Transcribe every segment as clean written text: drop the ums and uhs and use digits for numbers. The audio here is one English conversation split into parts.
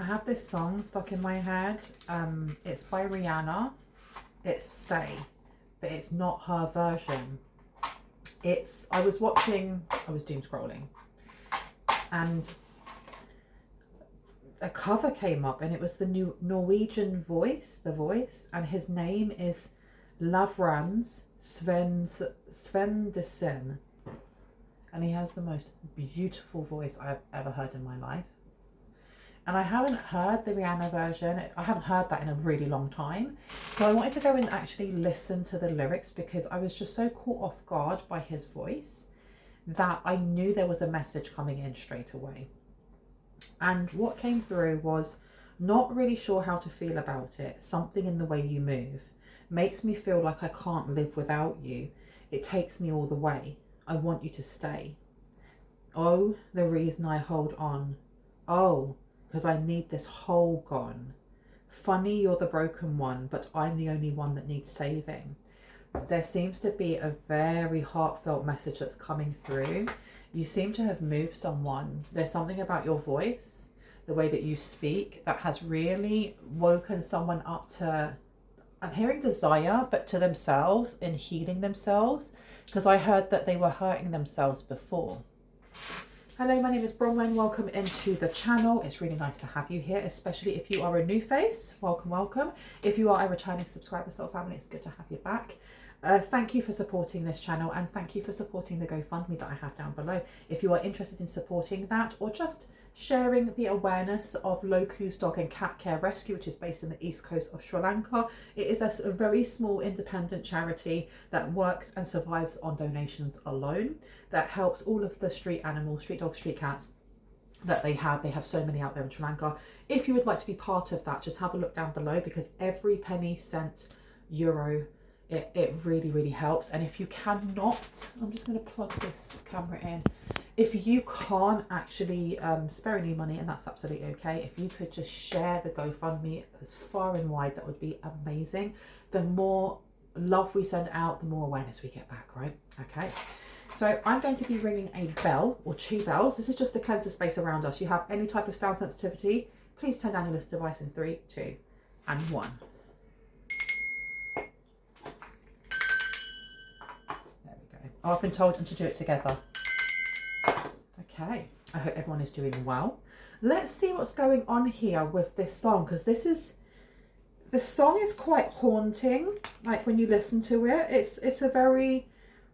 I have this song stuck in my head. It's by Rihanna. It's Stay, but it's not her version. I was doom scrolling, and a cover came up, and it was the new Norwegian voice, and his name is Lavrans Svendsen, and he has the most beautiful voice I've ever heard in my life. And I haven't heard the Rihanna version. I haven't heard that in a really long time. So I wanted to go and actually listen to the lyrics because I was just so caught off guard by his voice that I knew there was a message coming in straight away. And what came through was, not really sure how to feel about it. Something in the way you move makes me feel like I can't live without you. It takes me all the way. I want you to stay. Oh, the reason I hold on. Oh, because I need this hole gone. Funny, you're the broken one, but I'm the only one that needs saving. There seems to be a very heartfelt message that's coming through. You seem to have moved someone. There's something about your voice, the way that you speak, that has really woken someone up to, I'm hearing desire, but to themselves and healing themselves, because I heard that they were hurting themselves before. Hello, my name is Bronwen. Welcome into the channel. It's really nice to have you here, especially if you are a new face. Welcome, welcome. If you are a returning subscriber, soul family, it's good to have you back. Thank you for supporting this channel, and thank you for supporting the GoFundMe that I have down below. If you are interested in supporting that, or just sharing the awareness of Loku's Dog and Cat Care Rescue, which is based in the east coast of Sri Lanka. It is a very small independent charity that works and survives on donations alone, that helps all of the street animals, street dogs, street cats that they have. They have so many out there in Sri Lanka. If you would like to be part of that, just have a look down below, because every penny, cent, euro, it really, really helps. And if you cannot, I'm just going to plug this camera in. If you can't actually spare any money, and that's absolutely okay, if you could just share the GoFundMe as far and wide, that would be amazing. The more love we send out, the more awareness we get back, right? Okay. So I'm going to be ringing a bell, or 2 bells. This is just to cleanse the space around us. You have any type of sound sensitivity, please turn down your listening device in 3, 2, and 1. There we go. Oh, I've been told to do it together. Okay, I hope everyone is doing well. Let's see what's going on here with this song, because the song is quite haunting. Like when you listen to it, it's a very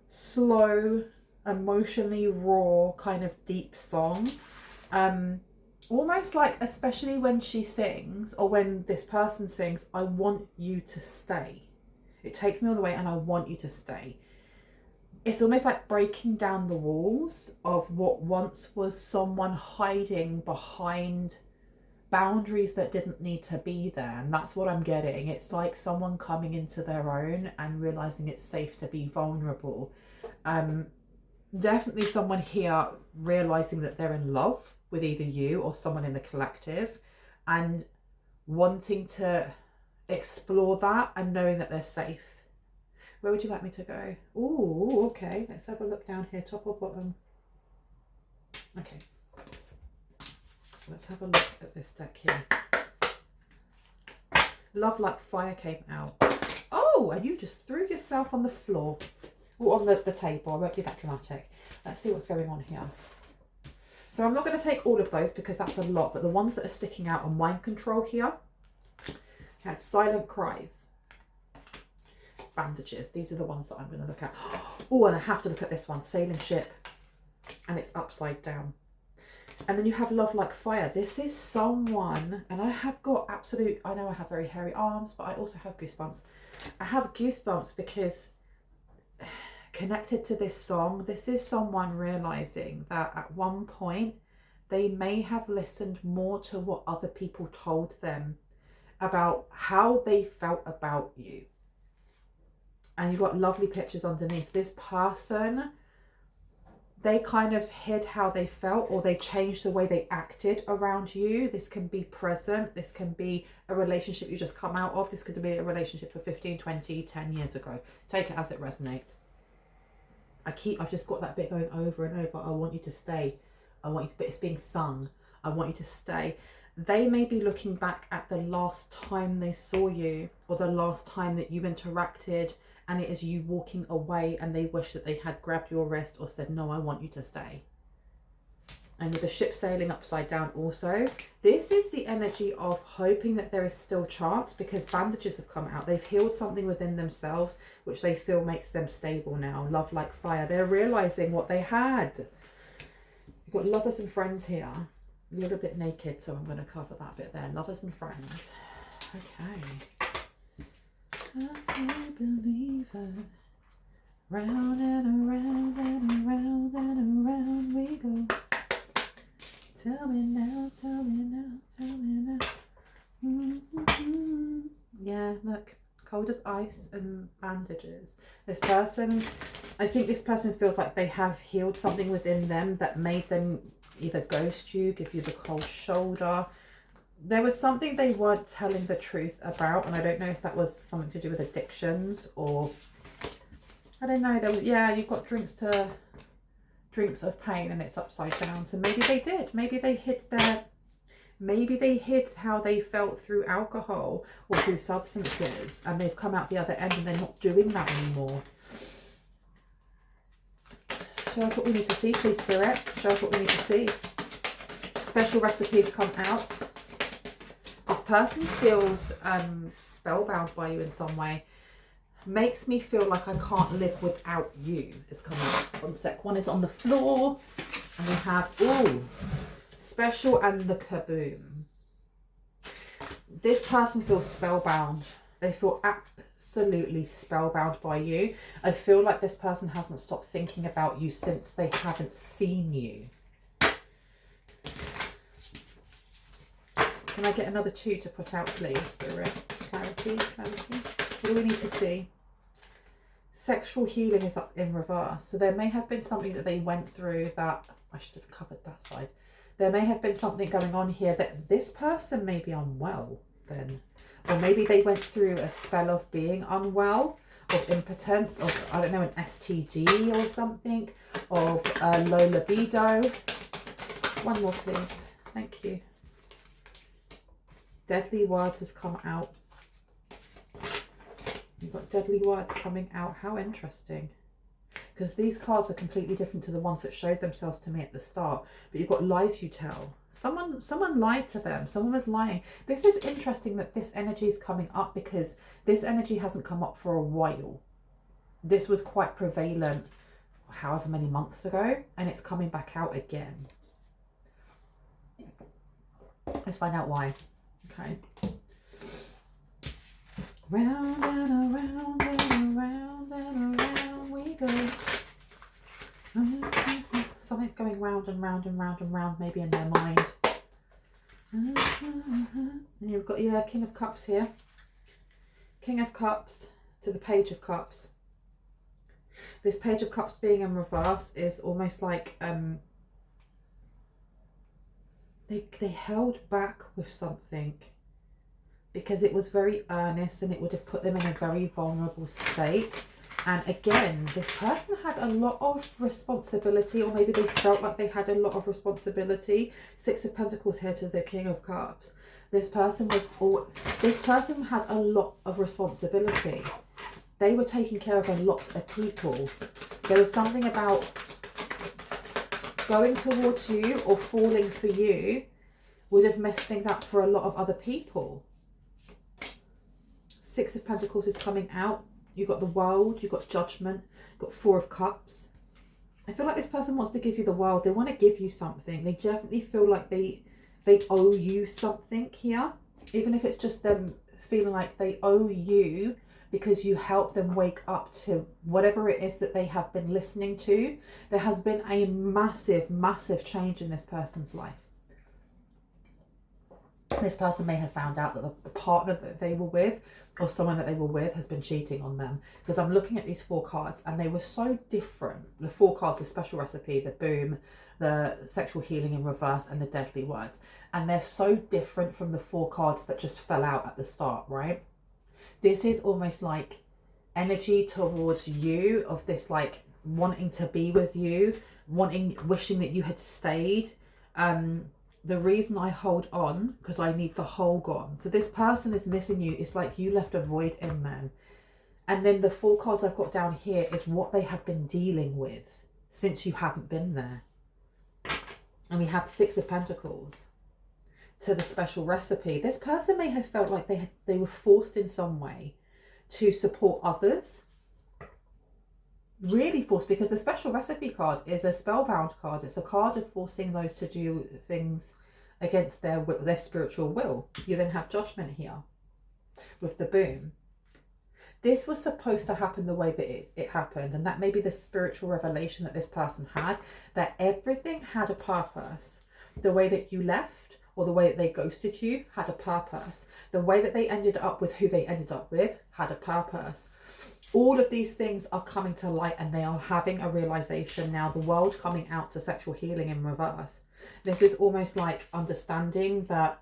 slow, emotionally raw, kind of deep song. Almost like, especially when she sings, or when this person sings, I want you to stay. It takes me all the way, and I want you to stay. It's almost like breaking down the walls of what once was someone hiding behind boundaries that didn't need to be there. And that's what I'm getting. It's like someone coming into their own and realizing it's safe to be vulnerable. Definitely someone here realizing that they're in love with either you or someone in the collective, and wanting to explore that and knowing that they're safe. Where would you like me to go? Oh, okay. Let's have a look down here, top or bottom. Okay. Let's have a look at this deck here. Love Like Fire came out. Oh, and you just threw yourself on the floor. Or on the table. I won't be that dramatic. Let's see what's going on here. So I'm not going to take all of those because that's a lot, but the ones that are sticking out are Mind Control here. Had Silent Cries. Bandages. These are the ones that I'm going to look at. Oh, and I have to look at this one, Sailing Ship, and it's upside down. And then you have Love Like Fire. This is someone, and I have got absolute, I know I have very hairy arms, but I also have goosebumps. I have goosebumps because connected to this song, this is someone realizing that at one point they may have listened more to what other people told them about how they felt about you. And you've got lovely pictures underneath. This person, they kind of hid how they felt, or they changed the way they acted around you. This can be present. This can be a relationship you just come out of. This could be a relationship for 15, 20, 10 years ago. Take it as it resonates. I've just got that bit going over and over. I want you to stay. I want you to, but it's being sung. I want you to stay. They may be looking back at the last time they saw you, or the last time that you interacted, and it is you walking away, and they wish that they had grabbed your wrist or said, no, I want you to stay. And with the ship sailing upside down also, this is the energy of hoping that there is still chance, because bandages have come out. They've healed something within themselves, which they feel makes them stable now. Love like fire. They're realizing what they had. You've got lovers and friends here. A little bit naked, so I'm going to cover that bit there. Lovers and friends. Okay. I believe it. Round and around and around and around we go. Tell me now, tell me now, tell me now. Mm-hmm. Yeah, look, cold as ice and bandages. This person, I think this person feels like they have healed something within them that made them either ghost you, give you the cold shoulder. There was something they weren't telling the truth about, and I don't know if that was something to do with addictions or I don't know. Yeah, you've got drinks of pain and it's upside down. So maybe they did. Maybe they hid how they felt through alcohol or through substances, and they've come out the other end and they're not doing that anymore. Show us what we need to see, please, Spirit. Show us what we need to see. Special recipes come out. This person feels spellbound by you in some way. Makes me feel like I can't live without you. It's coming up. One sec. One is on the floor. And we have, ooh, special and the kaboom. This person feels spellbound. They feel absolutely spellbound by you. I feel like this person hasn't stopped thinking about you since they haven't seen you. Can I get another 2 to put out, please, Spirit? Clarity, clarity. What do we need to see? Sexual healing is up in reverse. So there may have been something that they went through that, I should have covered that side. There may have been something going on here that this person may be unwell then. Or maybe they went through a spell of being unwell, of impotence, of, I don't know, an STD or something, of low libido. One more, please. Thank you. Deadly words has come out. You've got deadly words coming out. How interesting. Because these cards are completely different to the ones that showed themselves to me at the start. But you've got lies you tell. Someone lied to them. Someone was lying. This is interesting that this energy is coming up, because this energy hasn't come up for a while. This was quite prevalent however many months ago, and it's coming back out again. Let's find out why. Okay. Round and around and around and around we go. Something's going round and round and round and round, maybe in their mind. And you've got your King of Cups here. King of Cups to the Page of Cups. This Page of Cups being in reverse is almost like they held back with something, because it was very earnest and it would have put them in a very vulnerable state. And again, this person had a lot of responsibility, or maybe they felt like they had a lot of responsibility. 6 of Pentacles here to the King of Cups. This person had a lot of responsibility. They were taking care of a lot of people. There was something about going towards you or falling for you would have messed things up for a lot of other people. 6 of Pentacles is coming out. You've got the World, you've got Judgment, you've got 4 of Cups. I feel like this person wants to give you the world. They want to give you something. They definitely feel like they owe you something here. Even if it's just them feeling like they owe you because you helped them wake up to whatever it is that they have been listening to. There has been a massive, massive change in this person's life. This person may have found out that the partner that they were with, or someone that they were with, has been cheating on them. Because I'm looking at these 4 cards and they were so different. The 4 cards, the special recipe, the boom, the sexual healing in reverse, and the deadly words. And they're so different from the 4 cards that just fell out at the start, right? This is almost like energy towards you, of this like wanting to be with you, wishing that you had stayed. the reason I hold on, because I need the whole gone. So this person is missing you. It's like you left a void in them. And then the 4 cards I've got down here is what they have been dealing with since you haven't been there. And we have 6 of Pentacles to the special recipe. This person may have felt like they were forced in some way to support others. Really forced, because the special recipe card is a spellbound card. It's a card of forcing those to do things against their spiritual will. You then have Judgment here with the boom. This was supposed to happen the way that it happened, and that may be the spiritual revelation that this person had, that everything had a purpose. The way that you left, or the way that they ghosted you, had a purpose. The way that they ended up with who they ended up with had a purpose. All of these things are coming to light, and they are having a realization now. The world coming out to sexual healing in reverse. This is almost like understanding that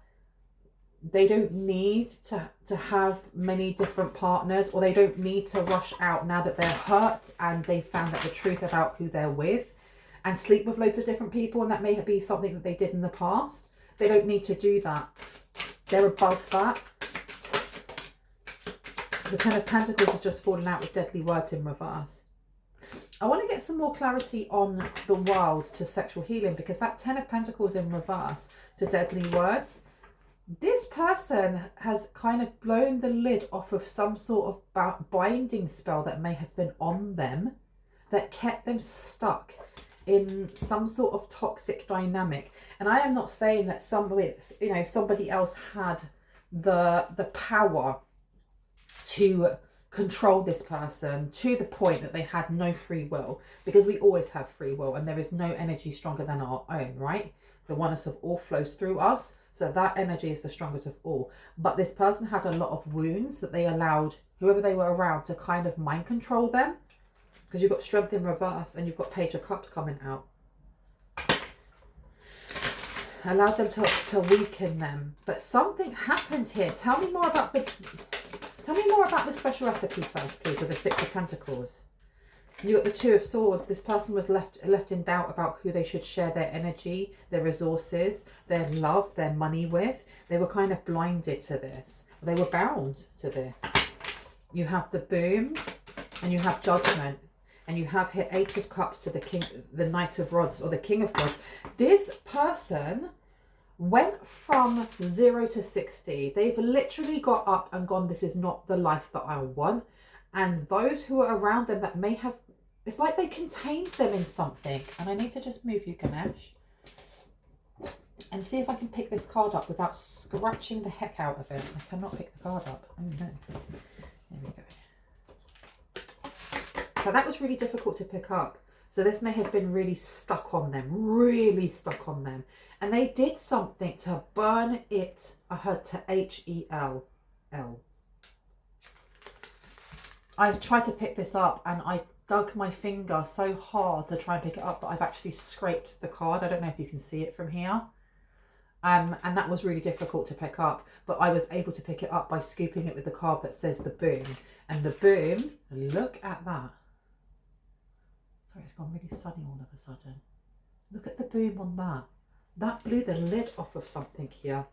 they don't need to have many different partners, or they don't need to rush out now that they're hurt and they found out the truth about who they're with, and sleep with loads of different people, and that may be something that they did in the past. They don't need to do that. They're above that. The 10 of Pentacles has just fallen out with deadly words in reverse. I want to get some more clarity on the world to sexual healing, because that 10 of Pentacles in reverse to deadly words, this person has kind of blown the lid off of some sort of binding spell that may have been on them, that kept them stuck in some sort of toxic dynamic. And I am not saying that somebody else had the power to control this person to the point that they had no free will, because we always have free will, and there is no energy stronger than our own, right? The oneness of all flows through us, so that energy is the strongest of all. But this person had a lot of wounds that they allowed whoever they were around to kind of mind control them, because you've got Strength in reverse and you've got Page of Cups coming out. Allowed them to weaken them. But something happened here. Tell me more about the special recipe first, please, with the 6 of Pentacles. You got the 2 of Swords. This person was left in doubt about who they should share their energy, their resources, their love, their money with. They were kind of blinded to this. They were bound to this. You have the boom, and you have Judgment, and you have here 8 of Cups to the Knight of Rods, or the King of Rods. This person went from 0 to 60. They've literally got up and gone, this is not the life that I want. And those who are around them that may have, it's like they contained them in something. And I need to just move you, Ganesh, and see if I can pick this card up without scratching the heck out of it. I cannot pick the card up. Oh no. There we go. So that was really difficult to pick up. So this may have been really stuck on them, really stuck on them. And they did something to burn it, I heard, to H-E-L. I tried to pick this up and I dug my finger so hard to try and pick it up that I've actually scraped the card. I don't know if you can see it from here. And that was really difficult to pick up, but I was able to pick it up by scooping it with the card that says the boom. And the boom, look at that. Sorry, it's gone really sunny all of a sudden. Look at the boom on that. That blew the lid off of something here.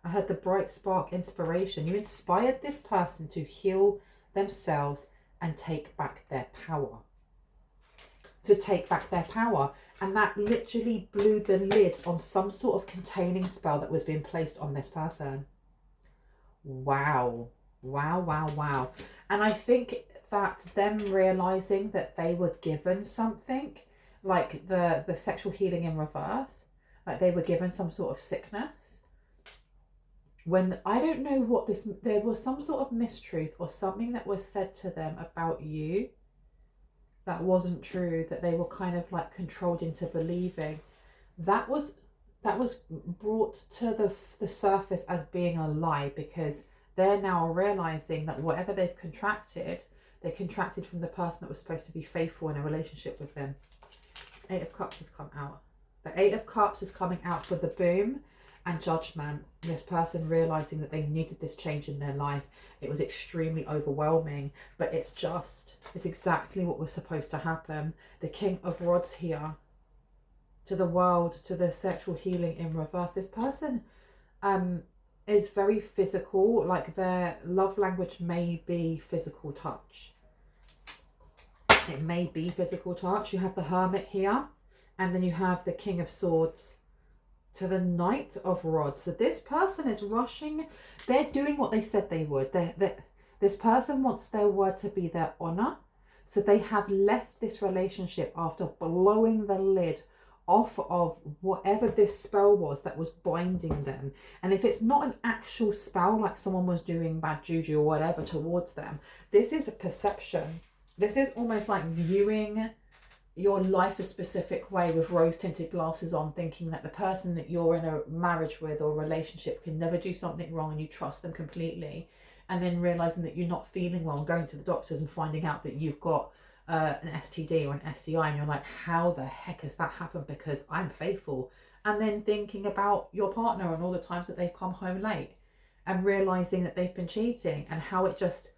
I heard the bright spark, inspiration. You inspired this person to heal themselves and take back their power. To take back their power. And that literally blew the lid on some sort of containing spell that was being placed on this person. Wow. Wow, wow, wow. And I think that them realizing that they were given something, like the sexual healing in reverse, like they were given some sort of sickness. When I don't know what this, there was some sort of mistruth or something that was said to them about you that wasn't true, that they were kind of like controlled into believing. That was brought to the surface as being a lie, because they're now realizing that whatever they've contracted, they contracted from the person that was supposed to be faithful in a relationship with them. 8 of Cups has come out. The 8 of Cups is coming out for the boom and Judgment. This person realizing that they needed this change in their life. It was extremely overwhelming, but it's exactly what was supposed to happen. The King of Rods here. to the world, to the sexual healing in reverse. This person is very physical, like their love language may be physical touch. It may be physical touch. You have the Hermit here, and then you have the King of Swords to the Knight of Rods. So this person is rushing. They're doing what they said they would. This person wants their word to be their honor. So they have left this relationship after blowing the lid off of whatever this spell was that was binding them. And if it's not an actual spell, like someone was doing bad juju or whatever towards them, this is a perception. This is almost like viewing your life a specific way with rose-tinted glasses on, thinking that the person that you're in a marriage with or relationship can never do something wrong and you trust them completely, and then realizing that you're not feeling well and going to the doctors and finding out that you've got an STD or an STI, and you're like, how the heck has that happened? Because I'm faithful. And then thinking about your partner and all the times that they've come home late, and realizing that they've been cheating, and how it just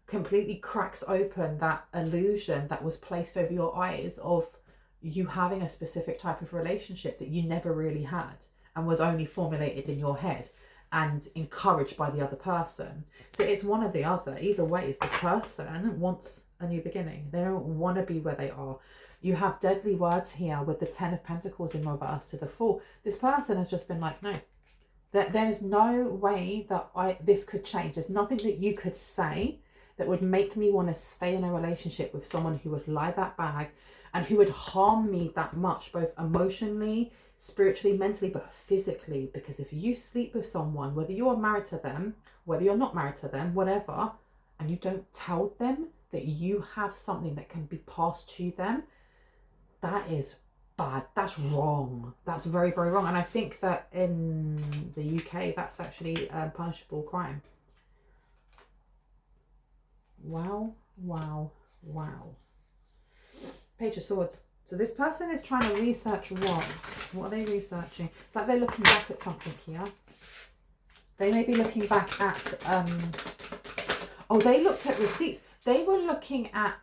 completely cracks open that illusion that was placed over your eyes of you having a specific type of relationship that you never really had and was only formulated in your head and encouraged by the other person. So it's one or the other. Either way, is this person wants a new beginning. They don't want to be where they are. You have deadly words here with the 10 of Pentacles in reverse to the Fool. This person has just been like, no, there is no way that this could change. There's nothing that you could say that would make me want to stay in a relationship with someone who would lie that bag and who would harm me that much, both emotionally, spiritually, mentally, but physically. Because if you sleep with someone, whether you're married to them, whether you're not married to them, whatever, and you don't tell them that you have something that can be passed to them, that is bad. That's wrong. That's very, very wrong. And I think that in the UK, that's actually a punishable crime. Wow, wow, wow. Page of Swords. So this person is trying to research what? What are they researching? It's like they're looking back at something here. They may be looking back at, oh, they looked at receipts. They were looking at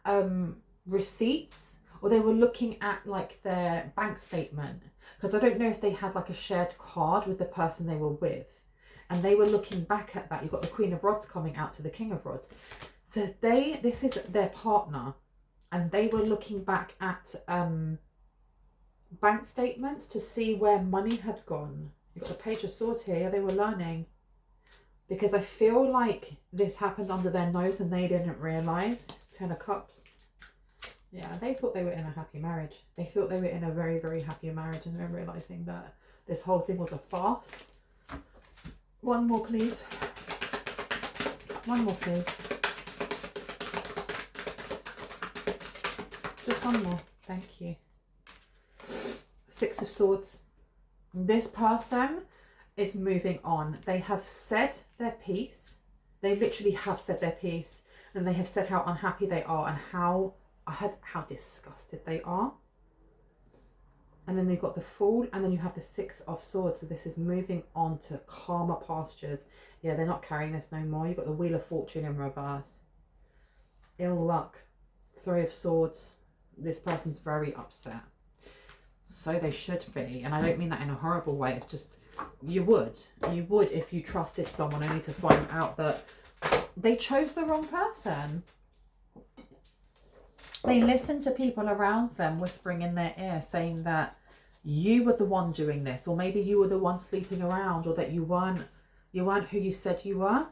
receipts, or they were looking at like their bank statement. Because I don't know if they had like a shared card with the person they were with. And they were looking back at that. You've got the Queen of Rods coming out to the King of Rods. So this is their partner, and they were looking back at bank statements to see where money had gone. You've got the Page of Swords here. They were learning, because I feel like this happened under their nose and they didn't realise. 10 of Cups. Yeah, they thought they were in a happy marriage. They thought they were in a very, very happy marriage, and they're realising that this whole thing was a farce. One more, please. One more, please. Just one more. Thank you. 6 of Swords. This person is moving on. They have said their piece. They literally have said their piece. And they have said how unhappy they are and how disgusted they are. And then they've got the Fool, and then you have the 6 of Swords. So this is moving on to calmer pastures. Yeah, they're not carrying this no more. You've got the Wheel of Fortune in reverse. Ill luck. 3 of Swords. This person's very upset. So they should be. And I don't mean that in a horrible way. It's just, you would if you trusted someone, only to find out that they chose the wrong person. They listened to people around them whispering in their ear, saying that you were the one doing this, or maybe you were the one sleeping around, or that you weren't who you said you were.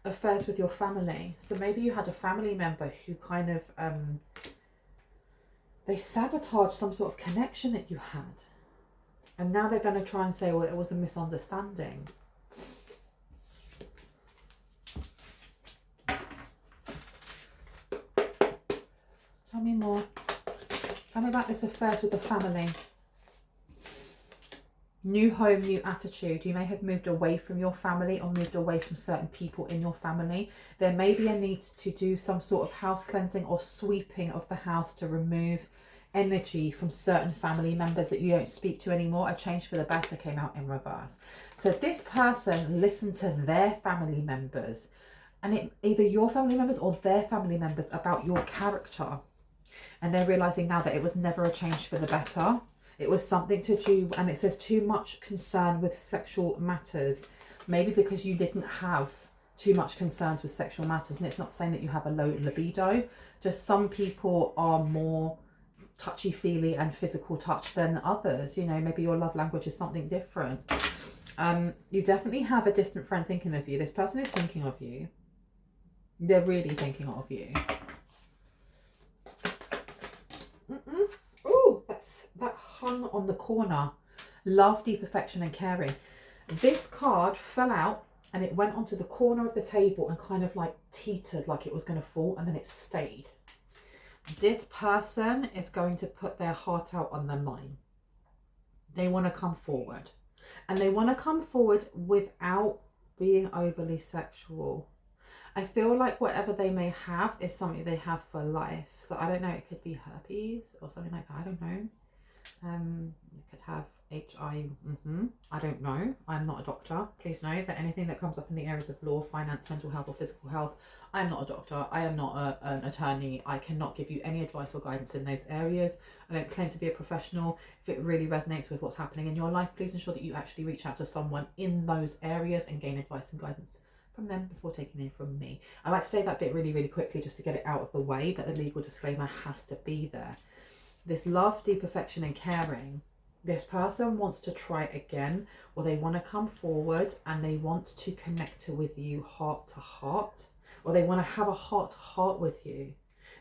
Affairs with your family. So maybe you had a family member who kind of they sabotaged some sort of connection that you had. And now they're going to try and say, well, it was a misunderstanding. Tell me more. Tell me about this affairs with the family. New home, new attitude. You may have moved away from your family or moved away from certain people in your family. There may be a need to do some sort of house cleansing or sweeping of the house to remove energy from certain family members that you don't speak to anymore. A change for the better came out in reverse. So this person listened to their family members, and either your family members or their family members, about your character. And they're realising now that it was never a change for the better. It was something to do, and it says too much concern with sexual matters. Maybe because you didn't have too much concerns with sexual matters. And it's not saying that you have a low libido. Just some people are more touchy-feely and physical touch than others. You know, maybe your love language is something different. You definitely have a distant friend thinking of you. This person is thinking of you. They're really thinking of you. Oh, that hung on the corner. Love, deep affection and caring. This card fell out and it went onto the corner of the table and kind of like teetered like it was going to fall, and then it stayed. This person is going to put their heart out on the line. They want to come forward. And they want to come forward without being overly sexual. I feel like whatever they may have is something they have for life. So I don't know, it could be herpes or something like that. I don't know. You could have HIV. I don't know. I'm not a doctor. Please know that anything that comes up in the areas of law, finance, mental health or physical health, I'm not a doctor. I am not an attorney. I cannot give you any advice or guidance in those areas. I don't claim to be a professional. If it really resonates with what's happening in your life, please ensure that you actually reach out to someone in those areas and gain advice and guidance from them before taking it from me. I like to say that bit really, really quickly just to get it out of the way, but the legal disclaimer has to be there. This love, deep affection and caring, this person wants to try again, or they want to come forward and they want to connect with you heart to heart, or they want to have a heart to heart with you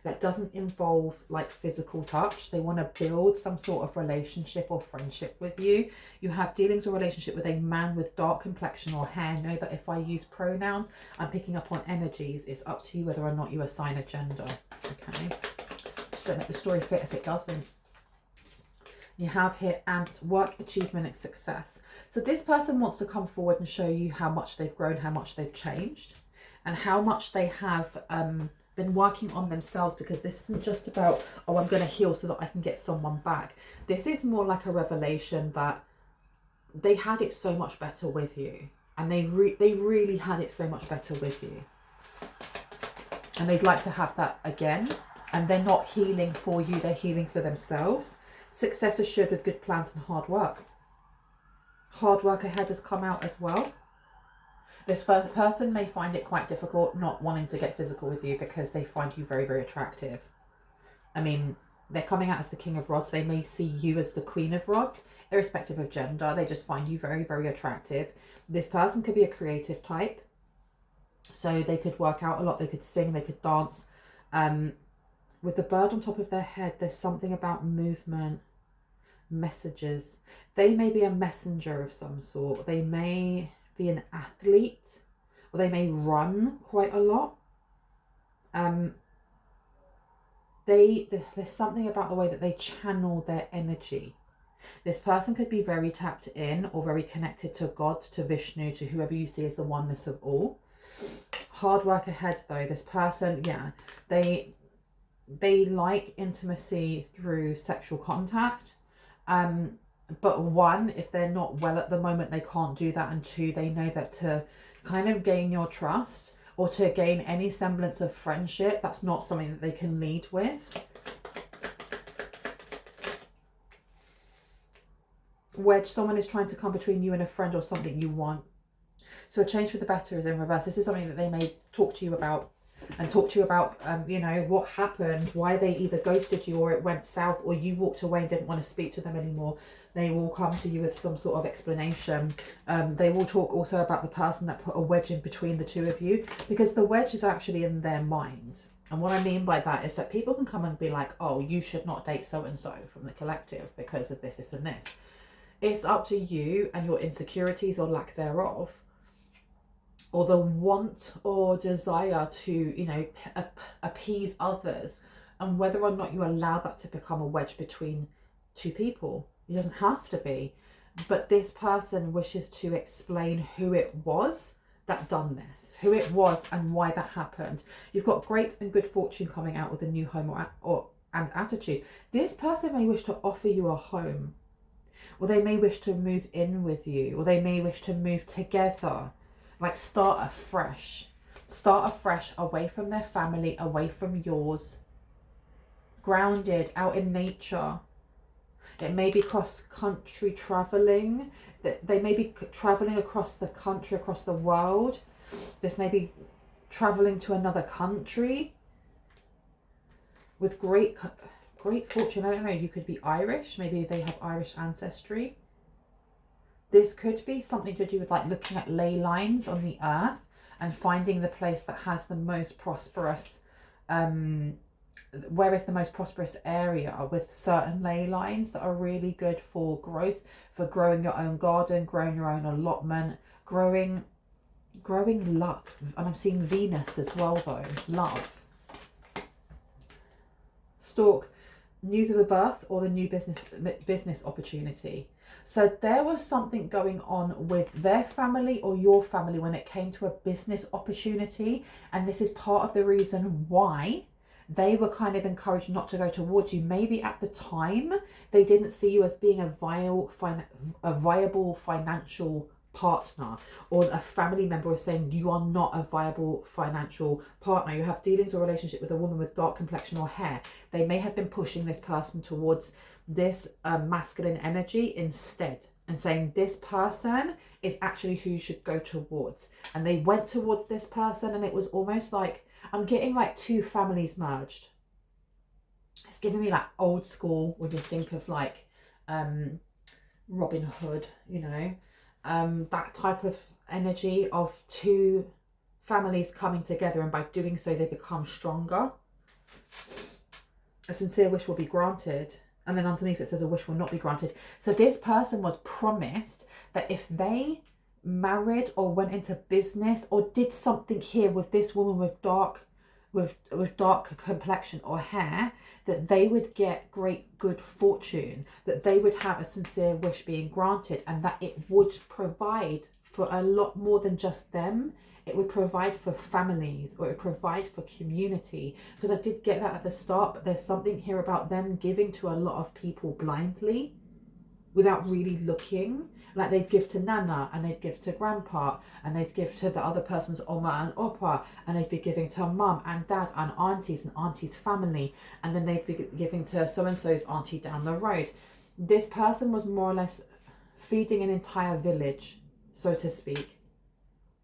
that doesn't involve like physical touch. They want to build some sort of relationship or friendship with you. You have dealings or relationship with a man with dark complexion or hair. Know that if I use pronouns, I'm picking up on energies. It's up to you whether or not you assign a gender. Okay, just don't make the story fit if it doesn't. You have here ant, work, achievement and success. So this person wants to come forward and show you how much they've grown, how much they've changed, and how much they have been working on themselves, because this isn't just about, oh, I'm going to heal so that I can get someone back. This is more like a revelation that they had it so much better with you, and they really had it so much better with you, and they'd like to have that again. And they're not healing for you, they're healing for themselves. Success assured with good plans and hard work. Hard work ahead has come out as well. This person may find it quite difficult not wanting to get physical with you because they find you very, very attractive. I mean, they're coming out as the King of Rods. They may see you as the Queen of Rods, irrespective of gender. They just find you very, very attractive. This person could be a creative type. So they could work out a lot. They could sing, they could dance. With the bird on top of their head, there's something about movement, messages. They may be a messenger of some sort. They may be an athlete, or they may run quite a lot. There's something about the way that they channel their energy. This person could be very tapped in or very connected to God, to Vishnu, to whoever you see as the oneness of all. Hard work ahead though. This person, yeah, they like intimacy through sexual contact. But one, if they're not well at the moment, they can't do that. And two, they know that to kind of gain your trust or to gain any semblance of friendship, that's not something that they can lead with. Wedge, someone is trying to come between you and a friend or something you want. So a change for the better is in reverse. This is something that they may talk to you about, and talk to you about, you know, what happened, why they either ghosted you or it went south, or you walked away and didn't want to speak to them anymore. They will come to you with some sort of explanation. They will talk also about the person that put a wedge in between the two of you, because the wedge is actually in their mind. And what I mean by that is that people can come and be like, oh, you should not date so-and-so from the collective because of this, this and this. It's up to you and your insecurities or lack thereof, or the want or desire to, you know, appease others, and whether or not you allow that to become a wedge between two people. It doesn't have to be, but this person wishes to explain who it was that done this, who it was and why that happened. You've got great and good fortune coming out with a new home and attitude. This person may wish to offer you a home, or they may wish to move in with you, or they may wish to move together. Like start afresh away from their family, away from yours, grounded, out in nature. It may be cross-country traveling. They may be traveling across the country, across the world. This may be traveling to another country with great fortune. I don't know, you could be Irish. Maybe they have Irish ancestry. This could be something to do with like looking at ley lines on the earth and finding the place that has the most prosperous, where is the most prosperous area with certain ley lines that are really good for growth, for growing your own garden, growing your own allotment, growing luck. And I'm seeing Venus as well though, love. Stork, news of the birth or the new business opportunity. So there was something going on with their family or your family when it came to a business opportunity. And this is part of the reason why they were kind of encouraged not to go towards you. Maybe at the time they didn't see you as being a viable financial partner, or a family member was saying you are not a viable financial partner. You have dealings or relationship with a woman with dark complexion or hair. They may have been pushing this person towards this masculine energy instead, and saying this person is actually who you should go towards. And they went towards this person, and it was almost like, I'm getting like two families merged. It's giving me like old school when you think of like Robin Hood, you know, that type of energy of two families coming together, and by doing so they become stronger. A sincere wish will be granted. And then underneath it says a wish will not be granted. So this person was promised that if they married or went into business or did something here with this woman with dark complexion or hair, that they would get great good fortune, that they would have a sincere wish being granted, and that it would provide for a lot more than just them. It would provide for families, or it would provide for community. Because I did get that at the start, but there's something here about them giving to a lot of people blindly without really looking. Like they'd give to Nana, and they'd give to Grandpa, and they'd give to the other person's Oma and Opa, and they'd be giving to Mum and Dad and Auntie's family, and then they'd be giving to so-and-so's auntie down the road. This person was more or less feeding an entire village, so to speak.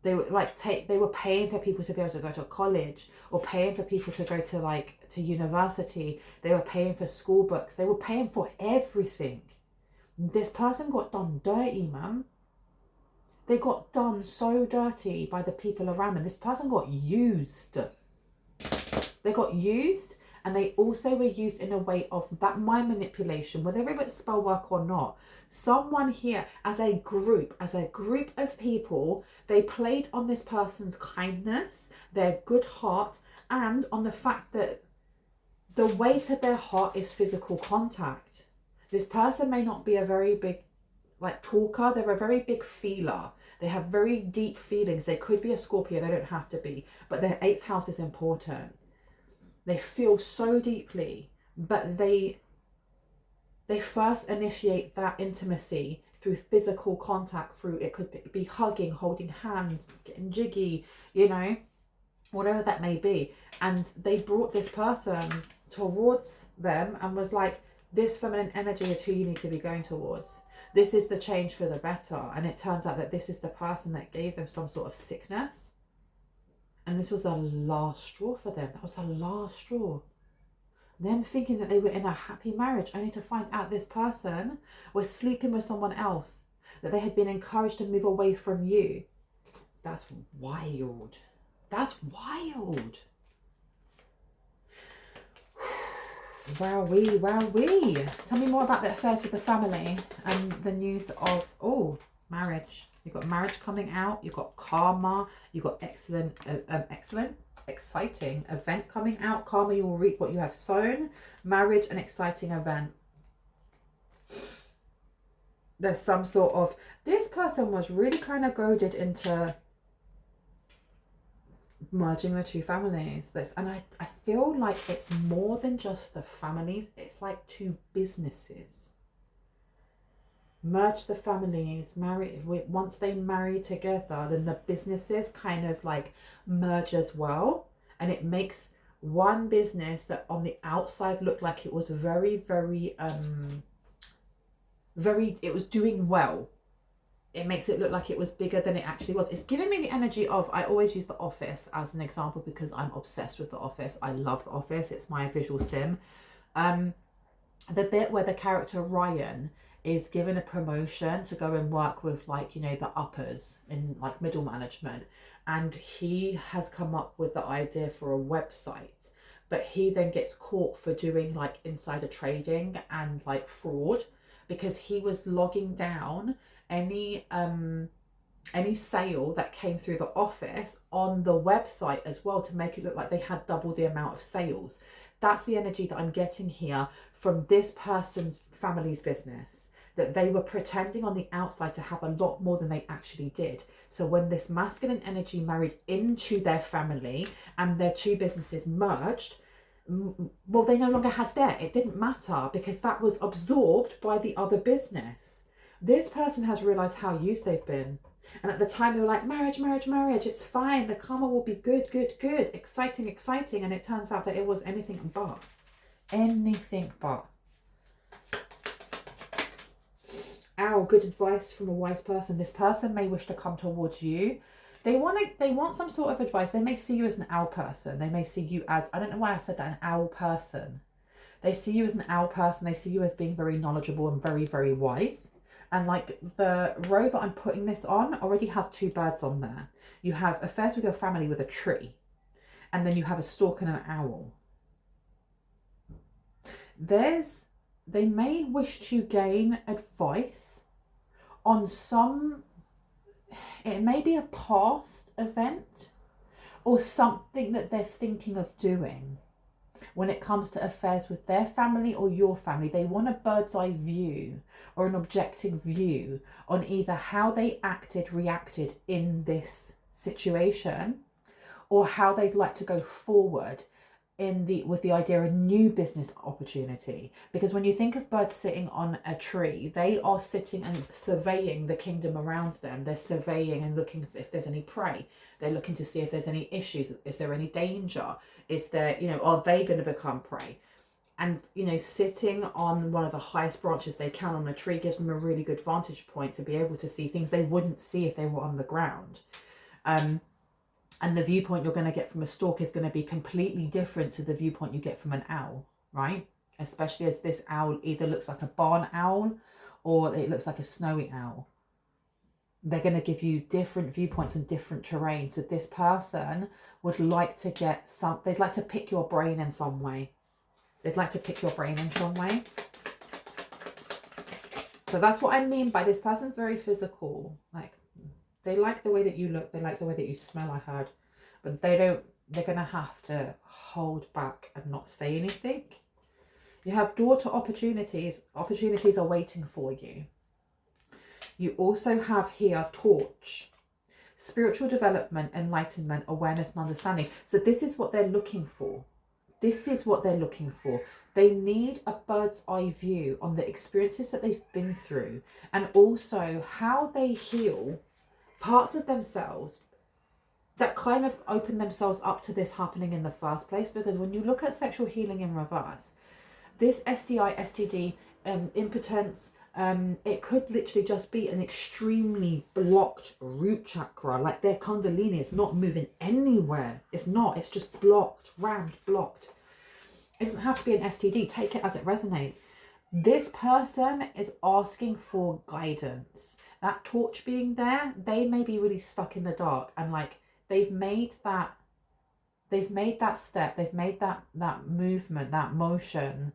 They were like they were paying for people to be able to go to college, or paying for people to go to university. They were paying for school books. They were paying for everything. This person got done dirty, man. They got done so dirty by the people around them. This person got used. They got used, and they also were used in a way of that mind manipulation, whether it was spell work or not. Someone here, as a group of people, they played on this person's kindness, their good heart, and on the fact that the way to their heart is physical contact. This person may not be a very big talker. They're a very big feeler. They have very deep feelings. They could be a Scorpio, they don't have to be, but their 8th house is important. They feel so deeply, but they first initiate that intimacy through physical contact, through, it could be hugging, holding hands, getting jiggy, you know, whatever that may be. And they brought this person towards them and was like, this feminine energy is who you need to be going towards. This is the change for the better. And it turns out that this is the person that gave them some sort of sickness. And this was the last straw for them. That was the last straw. Them thinking that they were in a happy marriage, only to find out this person was sleeping with someone else, that they had been encouraged to move away from you. That's wild. That's wild. Wowee. Tell me more about the affairs with the family and the news of, marriage. You've got marriage coming out. You've got karma. You've got exciting event coming out. Karma, you will reap what you have sown. Marriage, an exciting event. There's some sort of, this person was really kind of goaded into merging the two families. And I feel like it's more than just the families. It's like two businesses. Merge the families, once they marry together, then the businesses kind of like merge as well, and it makes one business that on the outside looked like it was very, very it was doing well. It makes it look like it was bigger than it actually was. It's giving me the energy of, I always use The Office as an example because I'm obsessed with The Office. I love The Office. It's my visual stim. The bit where the character Ryan is given a promotion to go and work with, like, you know, the uppers in like middle management, and he has come up with the idea for a website, but he then gets caught for doing like insider trading and like fraud, because he was logging down any sale that came through the office on the website as well to make it look like they had double the amount of sales. That's the energy that I'm getting here from this person's family's business, that they were pretending on the outside to have a lot more than they actually did. So when this masculine energy married into their family and their two businesses merged, well, they no longer had debt. It didn't matter because that was absorbed by the other business. This person has realized how used they've been. And at the time they were like, marriage, marriage, marriage, it's fine. The karma will be good, good, good. Exciting, exciting. And it turns out that it was anything but. Anything but. Ow, good advice from a wise person. This person may wish to come towards you. They want some sort of advice. They may see you as an owl person. They may see you as, I don't know why I said that, an owl person. They see you as an owl person. They see you as being very knowledgeable and very, very wise. And like the row that I'm putting this on already has two birds on there. You have affairs with your family with a tree. And then you have a stork and an owl. They may wish to gain advice on some, it may be a past event or something that they're thinking of doing when it comes to affairs with their family or your family. They want a bird's eye view or an objective view on either how they reacted in this situation, or how they'd like to go forward with the idea of a new business opportunity. Because when you think of birds sitting on a tree, they are sitting and surveying the kingdom around them. They're surveying and looking if there's any prey. They're looking to see if there's any issues. Is there any danger? Is there, you know, are they going to become prey? And, you know, sitting on one of the highest branches they can on a tree gives them a really good vantage point to be able to see things they wouldn't see if they were on the ground. And the viewpoint you're going to get from a stork is going to be completely different to the viewpoint you get from an owl, right? Especially as this owl either looks like a barn owl or it looks like a snowy owl. They're going to give you different viewpoints and different terrains. So this person would like to get they'd like to pick your brain in some way. They'd like to pick your brain in some way. So that's what I mean by this person's very physical. Like, they like the way that you look. They like the way that you smell, I heard. But they're going to have to hold back and not say anything. You have door to opportunities. Opportunities are waiting for you. You also have here torch. Spiritual development, enlightenment, awareness and understanding. So this is what they're looking for. This is what they're looking for. They need a bird's eye view on the experiences that they've been through, and also how they heal parts of themselves that kind of open themselves up to this happening in the first place. Because when you look at sexual healing in reverse, this STI, STD, impotence, it could literally just be an extremely blocked root chakra. Like their kundalini is not moving anywhere. It's not. It's just blocked, rammed, blocked. It doesn't have to be an STD. Take it as it resonates. This person is asking for guidance. That torch being there, they may be really stuck in the dark, and like they've made that step, they've made that movement, that motion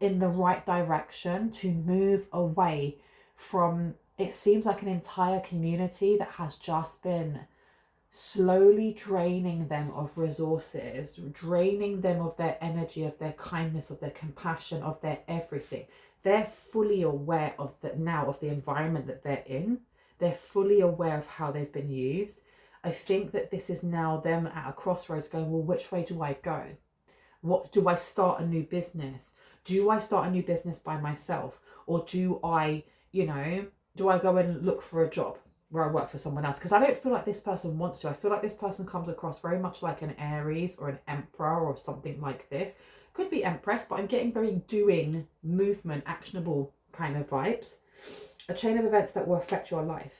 in the right direction to move away from, it seems like an entire community that has just been slowly draining them of resources, draining them of their energy, of their kindness, of their compassion, of their everything. They're fully aware of the environment that they're in. They're fully aware of how they've been used. I think that this is now them at a crossroads going, well, which way do I go? What do I start a new business? Do I start a new business by myself? Or do I go and look for a job where I work for someone else? Because I don't feel like this person wants to. I feel like this person comes across very much like an Aries or an Emperor or something like this. Could be Empress, but I'm getting very doing, movement, actionable kind of vibes. A chain of events that will affect your life.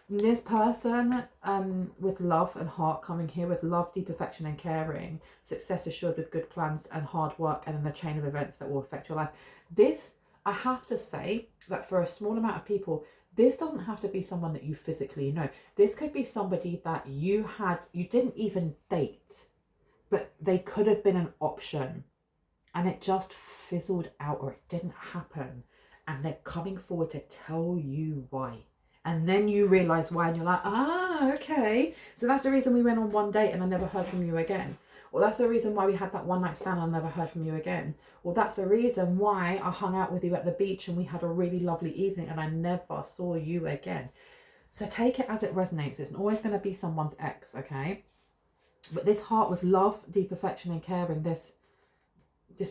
This person with love and heart coming here, with love, deep affection and caring, success assured with good plans and hard work, and then the chain of events that will affect your life. This, I have to say that for a small amount of people, this doesn't have to be someone that you physically know. This could be somebody that you didn't even date, but they could have been an option and it just fizzled out or it didn't happen. And they're coming forward to tell you why. And then you realise why and you're like, okay. So that's the reason we went on one date and I never heard from you again. Or that's the reason why we had that one night stand and I never heard from you again. Or that's the reason why I hung out with you at the beach and we had a really lovely evening and I never saw you again. So take it as it resonates. It's always going to be someone's ex, okay? But this heart with love, deep affection and caring, this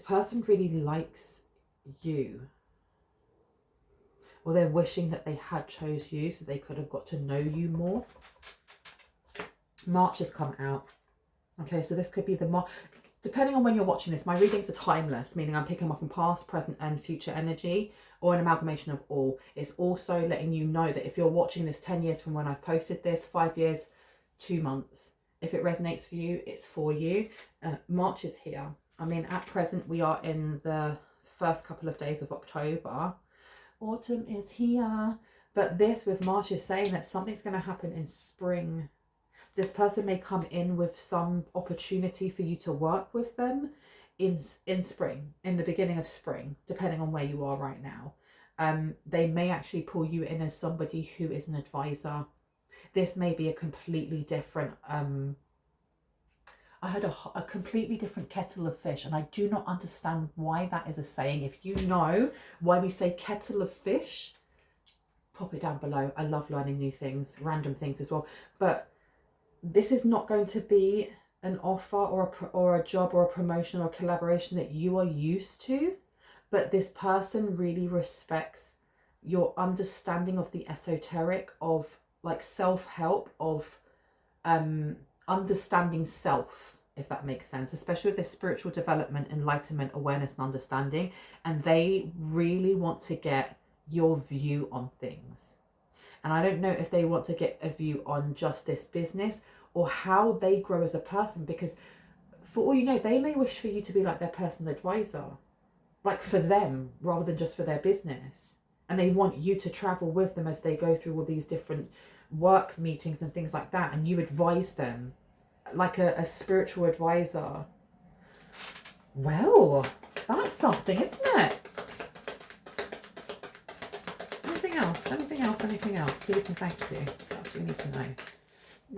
person really likes you. Or they're wishing that they had chose you so they could have got to know you more. March has come out. Okay, so this could be the March. Depending on when you're watching this, my readings are timeless, meaning I'm picking up on past, present and future energy, or an amalgamation of all. It's also letting you know that if you're watching this 10 years from when I've posted this, 5 years, 2 months. If it resonates for you, it's for you. March is here. I mean, at present, we are in the first couple of days of October. Autumn is here. But this with March is saying that something's going to happen in spring. This person may come in with some opportunity for you to work with them in spring, in the beginning of spring, depending on where you are right now. They may actually pull you in as somebody who is an advisor. This may be a completely different, I heard a completely different kettle of fish, and I do not understand why that is a saying. If you know why we say kettle of fish, pop it down below. I love learning new things, random things as well. But this is not going to be an offer or a job or a promotion or a collaboration that you are used to, but this person really respects your understanding of the esoteric, of like self-help, of understanding self, if that makes sense, especially with this spiritual development, enlightenment, awareness and understanding. And they really want to get your view on things. And I don't know if they want to get a view on just this business or how they grow as a person, because for all you know, they may wish for you to be like their personal advisor, like for them rather than just for their business. And they want you to travel with them as they go through all these different work meetings and things like that. And you advise them like a spiritual advisor. Well, that's something, isn't it? Anything else, please and thank you. That's what you need to know.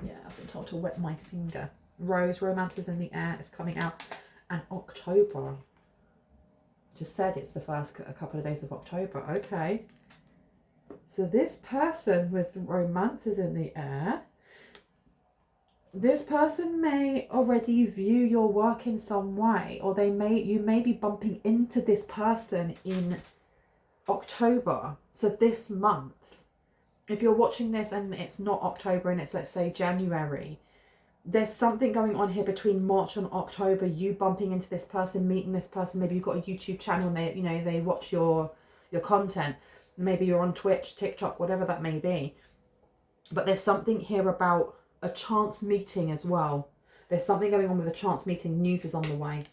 Yeah, I've been told to wet my finger. Rose, romances in the air is coming out. And October. Just said it's the first couple of days of October. Okay. So this person with romances in the air, this person may already view your work in some way, or you may be bumping into this person in October. So this month, if you're watching this and it's not October and it's, let's say, January, there's something going on here between March and October, you bumping into this person, meeting this person. Maybe you've got a YouTube channel and they watch your content. Maybe you're on Twitch, TikTok, whatever that may be. But there's something here about a chance meeting as well. There's something going on with a chance meeting. News is on the way.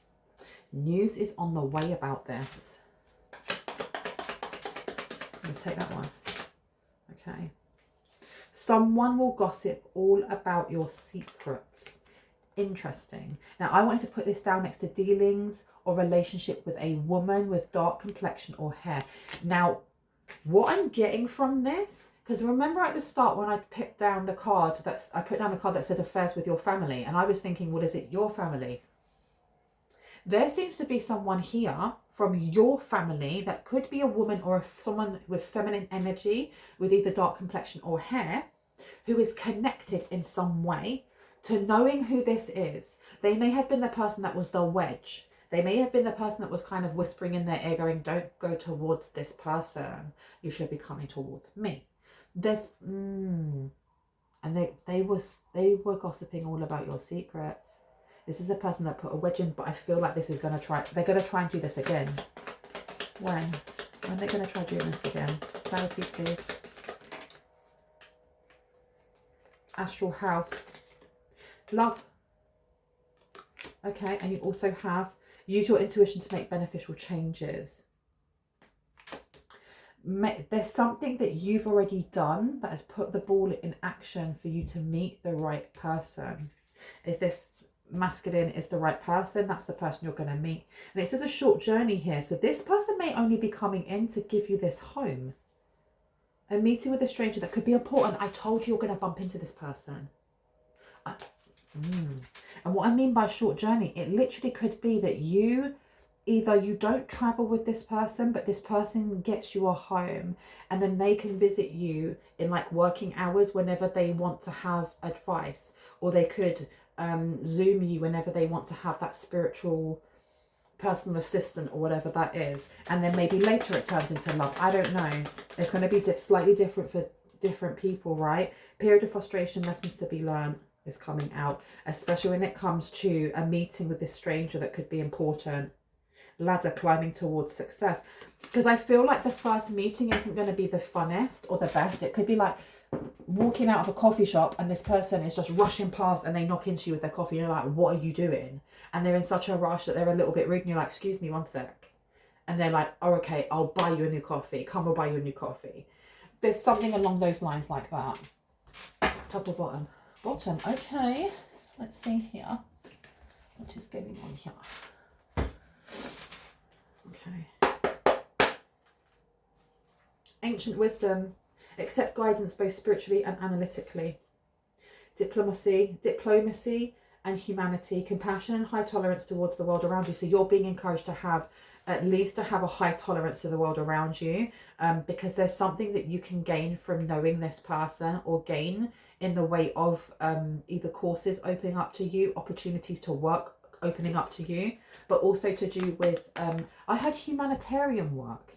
News is on the way about this. Let's take that one. Okay. Someone will gossip all about your secrets. Interesting. Now, I wanted to put this down next to dealings or relationship with a woman with dark complexion or hair. Now, what I'm getting from this, because remember at the start when I put down the card that said affairs with your family, and I was thinking, what is it, your family? There seems to be someone here from your family that could be a woman or someone with feminine energy with either dark complexion or hair, who is connected in some way to knowing who this is. They may have been the person that was the wedge. They may have been the person that was kind of whispering in their ear going, don't go towards this person. You should be coming towards me. There's, and they were gossiping all about your secrets. This is the person that put a wedge in, but I feel like this is they're going to try and do this again. When? When they're going to try doing this again. Clarity, please. Astral house. Love. Okay, and you also have use your intuition to make beneficial changes. There's something that you've already done that has put the ball in action for you to meet the right person. If this masculine is the right person, that's the person you're going to meet. And it says a short journey here. So this person may only be coming in to give you this home. A meeting with a stranger that could be important. I told you you're going to bump into this person. And what I mean by short journey, it literally could be that either you don't travel with this person, but this person gets you a home and then they can visit you in like working hours whenever they want to have advice, or they could Zoom you whenever they want to have that spiritual personal assistant or whatever that is. And then maybe later it turns into love. I don't know. It's going to be slightly different for different people, right? Period of frustration, lessons to be learned is coming out, especially when it comes to a meeting with this stranger that could be important. Ladder, climbing towards success, because I feel like the first meeting isn't going to be the funnest or the best. It could be like walking out of a coffee shop and this person is just rushing past and they knock into you with their coffee and you're like, what are you doing? And they're in such a rush that they're a little bit rude and you're like, excuse me 1 sec, and they're like, oh okay, I'll buy you a new coffee, come, we'll buy you a new coffee. There's something along those lines like that. Top or bottom? Bottom. Okay, let's see here what is going on here. Okay. Ancient wisdom. Accept guidance both spiritually and analytically. Diplomacy and humanity. Compassion and high tolerance towards the world around you. So you're being encouraged to have at least a high tolerance to the world around you, because there's something that you can gain from knowing this person, or gain in the way of either courses opening up to you, opportunities to work opening up to you, but also to do with I had humanitarian work.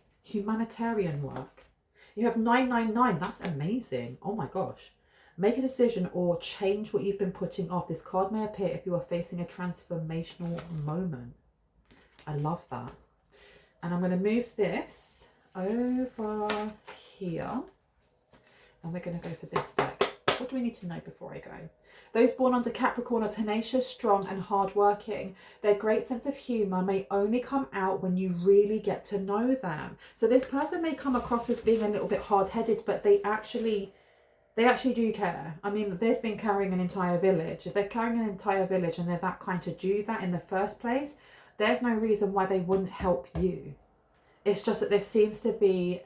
You have 999. That's amazing. Oh my gosh. Make a decision or change what you've been putting off. This card may appear if you are facing a transformational moment. I love that. And I'm going to move this over here and we're going to go for this deck. What do we need to know before I go? Those born under Capricorn are tenacious, strong and hardworking. Their great sense of humour may only come out when you really get to know them. So this person may come across as being a little bit hard-headed, but they actually do care. I mean, they've been carrying an entire village. If they're carrying an entire village and they're that kind to do that in the first place, there's no reason why they wouldn't help you. It's just that there seems to be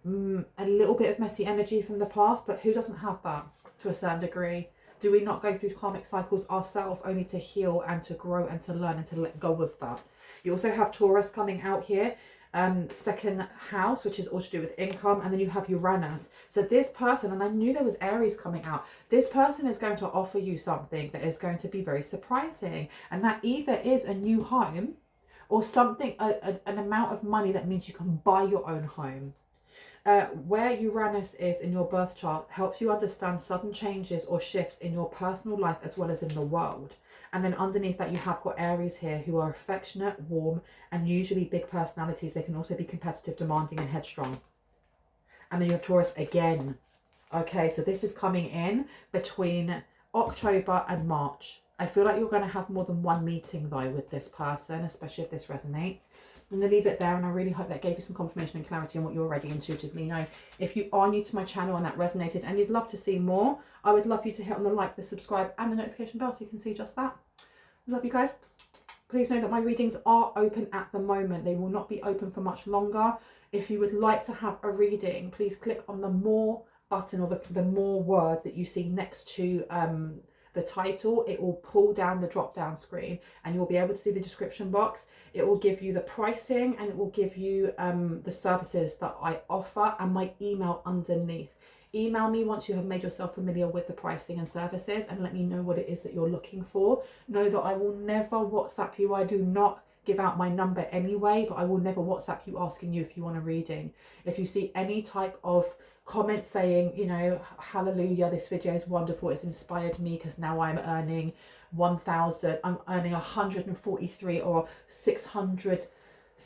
a little bit of messy energy from the past, but who doesn't have that to a certain degree? Do we not go through karmic cycles ourselves only to heal and to grow and to learn and to let go of that? You also have Taurus coming out here, second house, which is all to do with income, and then you have Uranus. So this person, and I knew there was Aries coming out, this person is going to offer you something that is going to be very surprising, and that either is a new home or something, an amount of money that means you can buy your own home. Where Uranus is in your birth chart helps you understand sudden changes or shifts in your personal life as well as in the world. And then underneath that you have got Aries here, who are affectionate, warm and usually big personalities. They can also be competitive, demanding and headstrong. And then you have Taurus again. Okay, so this is coming in between October and March. I feel like you're going to have more than one meeting though with this person, especially if this resonates. I'm going to leave it there, and I really hope that gave you some confirmation and clarity on what you already intuitively know. If you are new to my channel and that resonated and you'd love to see more, I would love you to hit on the like, the subscribe and the notification bell so you can see just that. Love you guys. Please know that my readings are open at the moment. They will not be open for much longer. If you would like to have a reading, please click on the more button, or the more word that you see next to the title. It will pull down the drop down screen and you'll be able to see the description box. It will give you the pricing and it will give you the services that I offer and my email underneath. Email me once you have made yourself familiar with the pricing and services and let me know what it is that you're looking for. Know that I will never WhatsApp you. I do not give out my number anyway, but I will never WhatsApp you asking you if you want a reading. If you see any type of comment saying, you know, hallelujah, this video is wonderful, it's inspired me because now I'm earning 1,000, I'm earning 143 or 600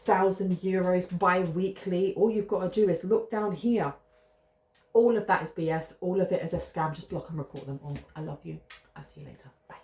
€1,000 bi-weekly. All you've got to do is look down here. All of that is BS. All of it is a scam. Just block and report them all. I love you. I'll see you later. Bye.